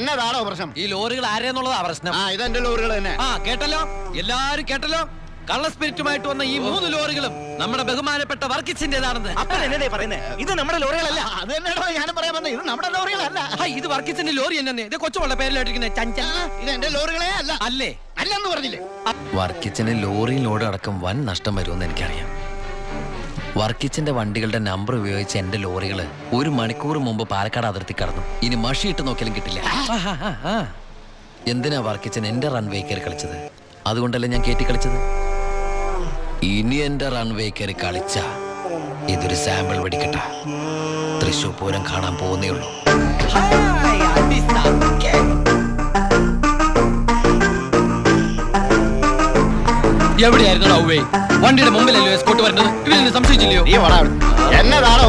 എന്നതാണോ പ്രശ്നം? ഈ ലോറികൾ ആരെന്നുള്ളതാ പ്രശ്നം. ഇതെന്റെ ലോറികൾ തന്നെ. കേട്ടല്ലോ, എല്ലാരും കേട്ടല്ലോ. കള്ള സ്പിരിറ്റുമായിട്ട് വന്ന ഈ 3 ലോറികളും നമ്മുടെ ബഹുമാനപ്പെട്ട വർക്കിച്ചിന്റേതാണെന്ന്. അപ്പനെ പറയുന്നേ ഇത് നമ്മുടെ ലോറികളല്ല. അത് തന്നെയാണോ ഞാനും പറയാൻ വന്നത്. ഇത് നമ്മുടെ ലോറികളല്ല. ഇത് വർക്കിച്ചിന്റെ ലോറി തന്നെ. ഇത് കൊച്ചുമുള്ള പേരിലായിട്ടിരിക്കുന്നത് ചഞ്ച. ഇത് എന്റെ ലോറികളെ അല്ല. അല്ലേ? അല്ലെന്ന് പറഞ്ഞില്ലേ? വർക്കിച്ചിന് ലോറിയിലോട് അടക്കം വൻ നഷ്ടം വരുമെന്ന് എനിക്കറിയാം. വർക്കിച്ചിന്റെ വണ്ടികളുടെ നമ്പർ ഉപയോഗിച്ച് എന്റെ ലോറികള് 1 മണിക്കൂർ മുമ്പ് പാലക്കാട് അതിർത്തി കടന്നു. ഇനി മഷിയിട്ട് നോക്കിയാലും കിട്ടില്ല. എന്തിനാ വർക്കിച്ചൻ എന്റെ റൺവേ കയറി കളിച്ചത്? അതുകൊണ്ടല്ലേ ഞാൻ കയറ്റി കളിച്ചത്. ഇനി എന്റെ റൺവേ കയറി കളിച്ച ഇതൊരു സാമ്പിൾ വെടിക്കട്ട. തൃശൂർ പൂരം കാണാൻ പോകുന്നേ ഉള്ളൂ. എവിടെയായിരുന്നു വണ്ടിയുടെ മുമ്പിലല്ലോ എസ്കോട്ട് വരുന്നത്? ഇവരെന്നെ സംശയിച്ചില്ലയോ? എന്നതാണോ